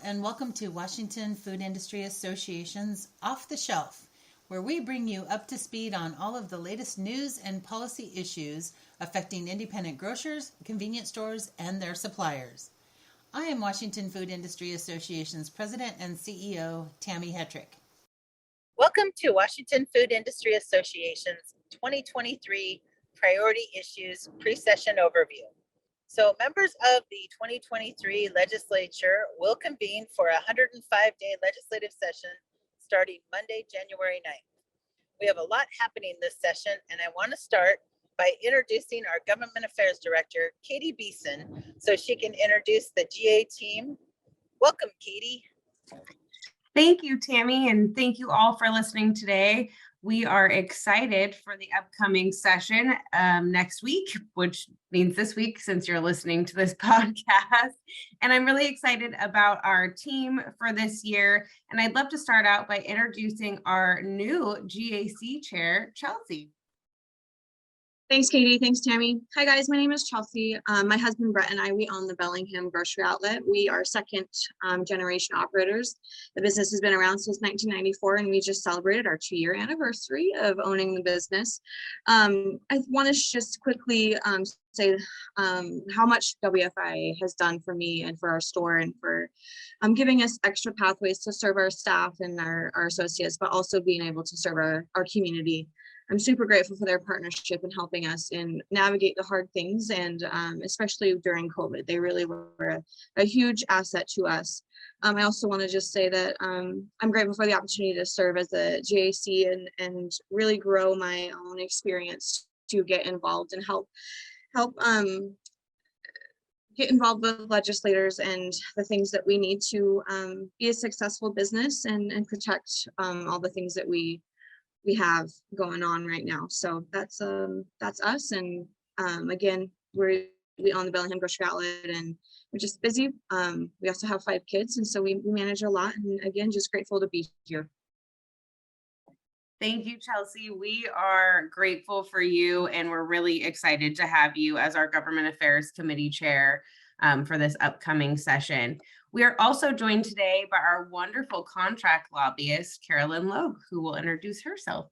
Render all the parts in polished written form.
and welcome to Washington Food Industry Association's Off the Shelf, where we bring you up to speed on all of the latest news and policy issues affecting independent grocers, convenience stores, and their suppliers. I am Washington Food Industry Association's President and CEO, Tammy Hetrick. Welcome to Washington Food Industry Association's 2023 Priority Issues Pre-Session Overview. So members of the 2023 legislature will convene for a 105-day legislative session starting Monday, January 9th. We have a lot happening this session, and I want to start by introducing our Government Affairs Director, Katie Beeson, so she can introduce the GA team. Welcome, Katie. Thank you, Tammy, and thank you all for listening today. We are excited for the upcoming session next week, which means this week since you're listening to this podcast. And I'm really excited about our team for this year. And I'd love to start out by introducing our new GAC Chair, Chelsea. Thanks, Katie. Thanks, Tammy. Hi, guys. My name is Chelsea. My husband, Brett, and I, we own the Bellingham Grocery Outlet. We are second generation operators. The business has been around since 1994, and we just celebrated our 2-year anniversary of owning the business. I want to just quickly say how much WFIA has done for me and for our store and for giving us extra pathways to serve our staff and our associates, but also being able to serve our community. I'm super grateful for their partnership and helping us in navigate the hard things, and especially during COVID. They really were a huge asset to us. I also want to just say that I'm grateful for the opportunity to serve as a GAC and really grow my own experience to get involved and help get involved with legislators and the things that we need to be a successful business and protect all the things that we have going on right now. So that's us. And again, we own the Bellingham Grocery Outlet, and we're just busy. We also have 5 kids, and so we manage a lot. And again, just grateful to be here. Thank you, Chelsea. We are grateful for you, and we're really excited to have you as our Government Affairs Committee Chair for this upcoming session. We are also joined today by our wonderful contract lobbyist, Carolyn Logue, who will introduce herself.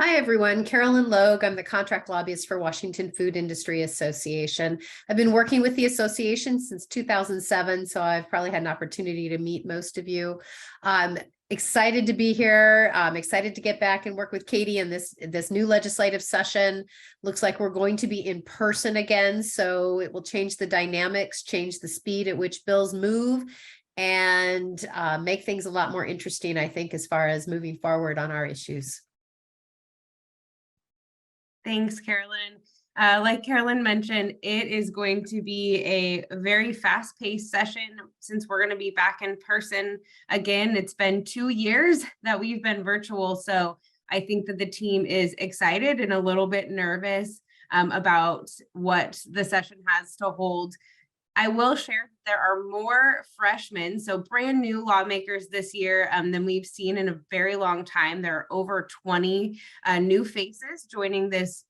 Hi, everyone. Carolyn Logue. I'm the contract lobbyist for Washington Food Industry Association. I've been working with the association since 2007, so I've probably had an opportunity to meet most of you. I'm excited to be here. I'm excited to get back and work with Katie in this new legislative session. Looks like we're going to be in person again, so it will change the dynamics, change the speed at which bills move, and make things a lot more interesting, I think, as far as moving forward on our issues. Thanks, Carolyn. Like Carolyn mentioned, it is going to be a very fast-paced session since we're going to be back in person again. It's been 2 years that we've been virtual, so I think that the team is excited and a little bit nervous about what the session has to hold. I will share that there are more freshmen, so brand new lawmakers this year than we've seen in a very long time. There are over 20 new faces joining this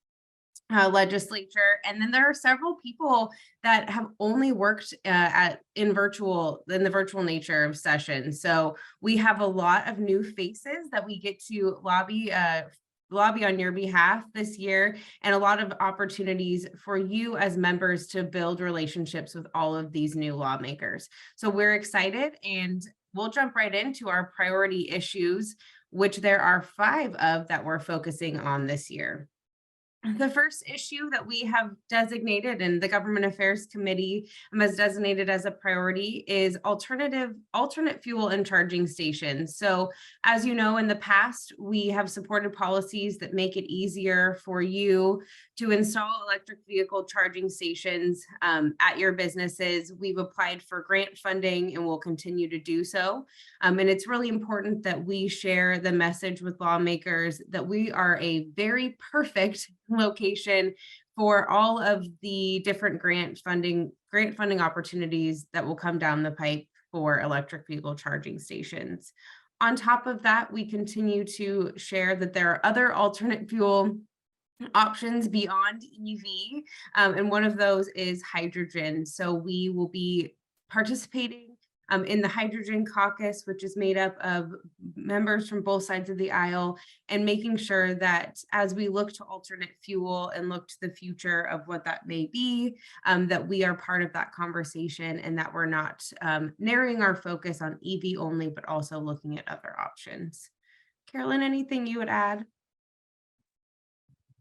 legislature, and then there are several people that have only worked in the virtual nature of sessions. So we have a lot of new faces that we get to lobby on your behalf this year, and a lot of opportunities for you as members to build relationships with all of these new lawmakers. So we're excited, and we'll jump right into our priority issues, which there are 5 of that we're focusing on this year. The first issue that we have designated and the Government Affairs Committee has designated as a priority is alternate fuel and charging stations. So as you know, in the past, we have supported policies that make it easier for you to install electric vehicle charging stations at your businesses. We've applied for grant funding and will continue to do so. And it's really important that we share the message with lawmakers that we are a very perfect location for all of the different grant funding opportunities that will come down the pipe for electric vehicle charging stations. On top of that, we continue to share that there are other alternate fuel options beyond EV, and one of those is hydrogen. So we will be participating in the hydrogen caucus, which is made up of members from both sides of the aisle, and making sure that as we look to alternate fuel and look to the future of what that may be, that we are part of that conversation and that we're not narrowing our focus on EV only, but also looking at other options. Carolyn, anything you would add?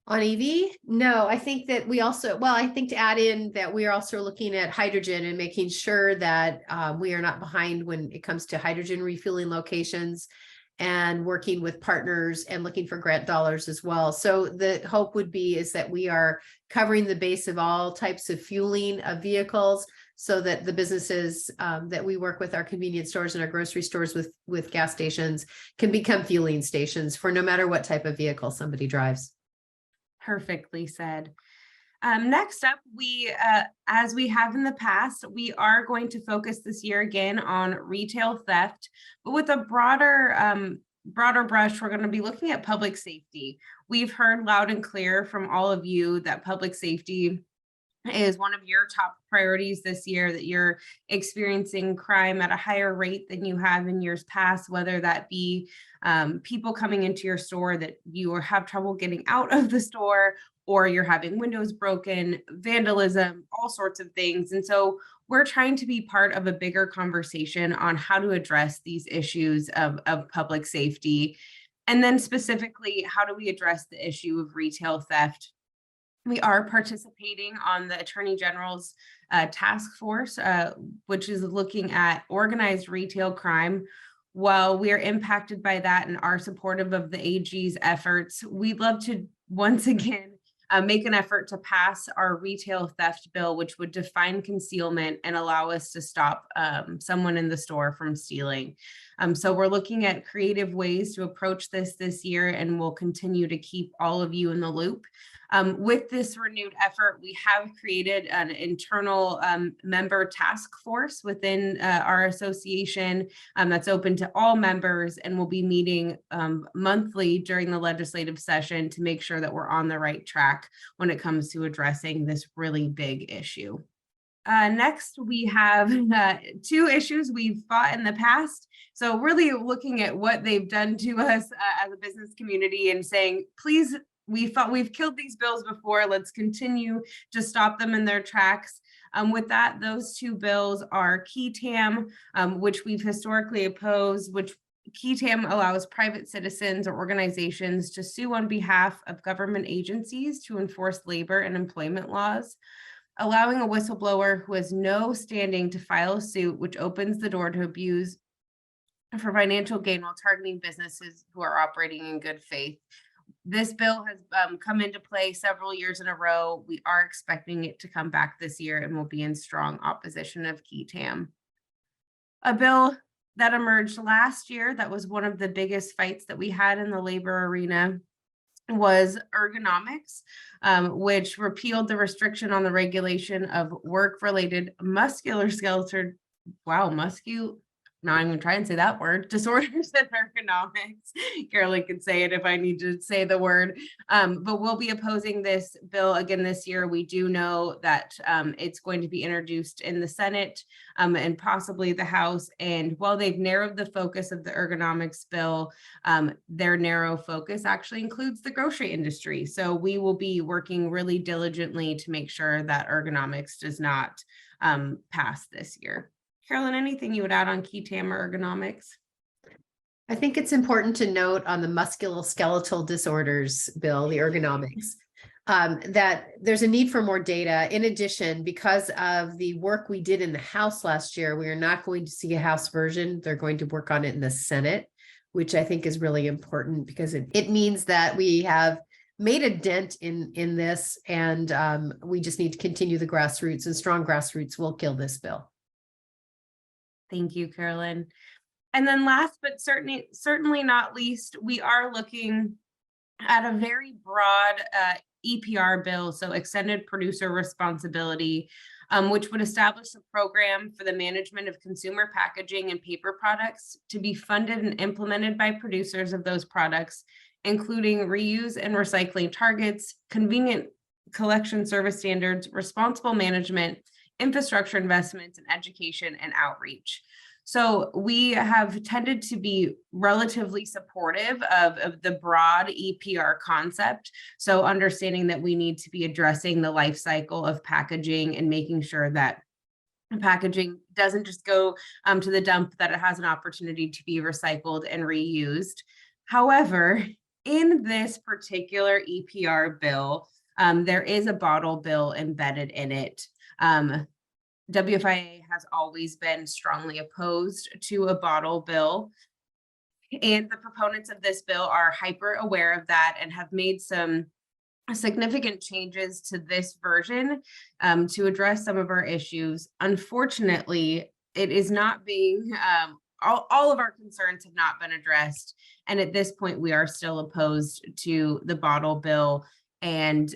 On EV? No, I think that we also, well, I think to add in that we are also looking at hydrogen and making sure that we are not behind when it comes to hydrogen refueling locations, and working with partners and looking for grant dollars as well. So the hope would be is that we are covering the base of all types of fueling of vehicles, so that the businesses that we work with, our convenience stores and our grocery stores with gas stations, can become fueling stations for no matter what type of vehicle somebody drives. Perfectly said. Next up, as we have in the past, we are going to focus this year again on retail theft, but with a broader brush, we're going to be looking at public safety. We've heard loud and clear from all of you that public safety is one of your top priorities this year, that you're experiencing crime at a higher rate than you have in years past, whether that be people coming into your store that you have trouble getting out of the store, or you're having windows broken, vandalism, all sorts of things. And so we're trying to be part of a bigger conversation on how to address these issues of public safety. And then specifically, how do we address the issue of retail theft? We are participating on the Attorney General's task force, which is looking at organized retail crime. While we are impacted by that and are supportive of the AG's efforts, we'd love to once again make an effort to pass our retail theft bill, which would define concealment and allow us to stop someone in the store from stealing. So we're looking at creative ways to approach this year, and we'll continue to keep all of you in the loop. With this renewed effort, we have created an internal member task force within our association that's open to all members, and we'll be meeting monthly during the legislative session to make sure that we're on the right track when it comes to addressing this really big issue. Next, we have two issues we've fought in the past. So really looking at what they've done to us as a business community and saying, please, we've killed these bills before. Let's continue to stop them in their tracks. With that, those two bills are key tam, which we've historically opposed, which key tam allows private citizens or organizations to sue on behalf of government agencies to enforce labor and employment laws, allowing a whistleblower who has no standing to file a suit, which opens the door to abuse for financial gain while targeting businesses who are operating in good faith. This bill has come into play several years in a row. We are expecting it to come back this year and will be in strong opposition of key tam. A bill that emerged last year that was one of the biggest fights that we had in the labor arena was ergonomics, which repealed the restriction on the regulation of work-related musculoskeletal, not even try and say that word, disorders and ergonomics. Carolyn could say it if I need to say the word, but we'll be opposing this bill again this year. We do know that it's going to be introduced in the Senate and possibly the House. And while they've narrowed the focus of the ergonomics bill, their narrow focus actually includes the grocery industry. So we will be working really diligently to make sure that ergonomics does not pass this year. Carolyn, anything you would add on key tam or ergonomics? I think it's important to note on the musculoskeletal disorders bill, the ergonomics, that there's a need for more data. In addition, because of the work we did in the House last year, we are not going to see a House version. They're going to work on it in the Senate, which I think is really important because it means that we have made a dent in this, and we just need to continue the grassroots, and strong grassroots will kill this bill. Thank you, Carolyn. And then last, but certainly not least, we are looking at a very broad EPR bill, so extended producer responsibility, which would establish a program for the management of consumer packaging and paper products to be funded and implemented by producers of those products, including reuse and recycling targets, convenient collection service standards, responsible management, infrastructure investments, and education and outreach. So we have tended to be relatively supportive of the broad EPR concept. So understanding that we need to be addressing the life cycle of packaging and making sure that packaging doesn't just go to the dump, that it has an opportunity to be recycled and reused. However, in this particular EPR bill, there is a bottle bill embedded in it. WFIA has always been strongly opposed to a bottle bill, and the proponents of this bill are hyper aware of that and have made some significant changes to this version to address some of our issues. Unfortunately, it is not being, all of our concerns have not been addressed. And at this point, we are still opposed to the bottle bill and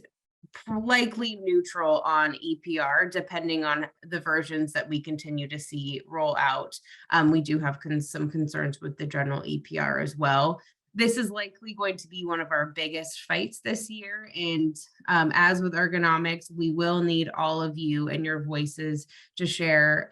likely neutral on EPR, depending on the versions that we continue to see roll out. We do have some concerns with the general EPR as well. This is likely going to be one of our biggest fights this year. And as with ergonomics, we will need all of you and your voices to share,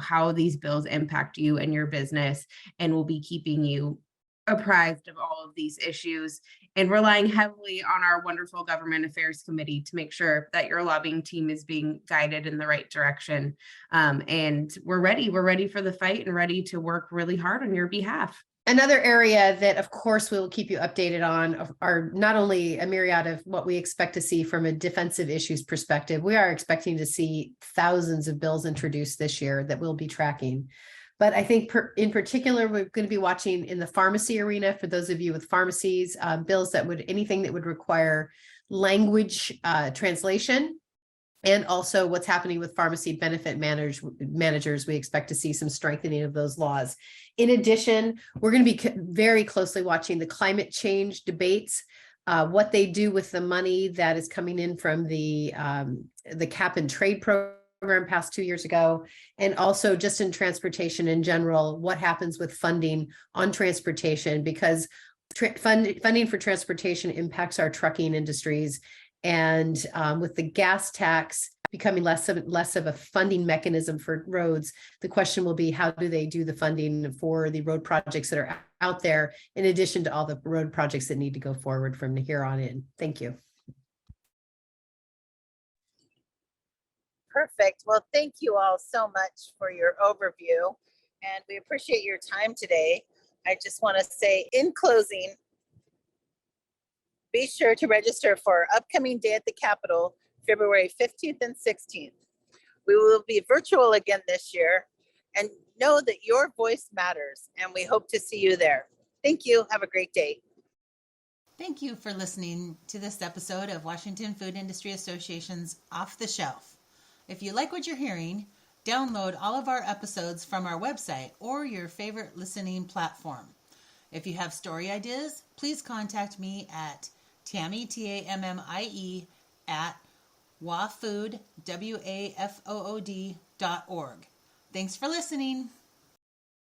how these bills impact you and your business. And we'll be keeping you apprised of all of these issues and relying heavily on our wonderful government affairs committee to make sure that your lobbying team is being guided in the right direction. And we're ready for the fight and ready to work really hard on your behalf. Another area that, of course, we will keep you updated on are not only a myriad of what we expect to see from a defensive issues perspective. We are expecting to see thousands of bills introduced this year that we'll be tracking. But I think in particular, we're going to be watching in the pharmacy arena, for those of you with pharmacies, bills anything that would require language translation. And also what's happening with pharmacy benefit managers, we expect to see some strengthening of those laws. In addition, we're going to be very closely watching the climate change debates, what they do with the money that is coming in from the cap and trade program passed 2 years ago, and also just in transportation in general, what happens with funding on transportation, because funding for transportation impacts our trucking industries. And with the gas tax becoming less of a funding mechanism for roads, the question will be, how do they do the funding for the road projects that are out there, in addition to all the road projects that need to go forward from here on in? Thank you. Perfect. Well, thank you all so much for your overview, and we appreciate your time today. I just want to say in closing, be sure to register for our upcoming Day at the Capitol, February 15th and 16th. We will be virtual again this year, and know that your voice matters, and we hope to see you there. Thank you. Have a great day. Thank you for listening to this episode of Washington Food Industry Association's Off the Shelf. If you like what you're hearing, download all of our episodes from our website or your favorite listening platform. If you have story ideas, please contact me at Tammy, Tammie, at wafood, WAFOOD.org. Thanks for listening.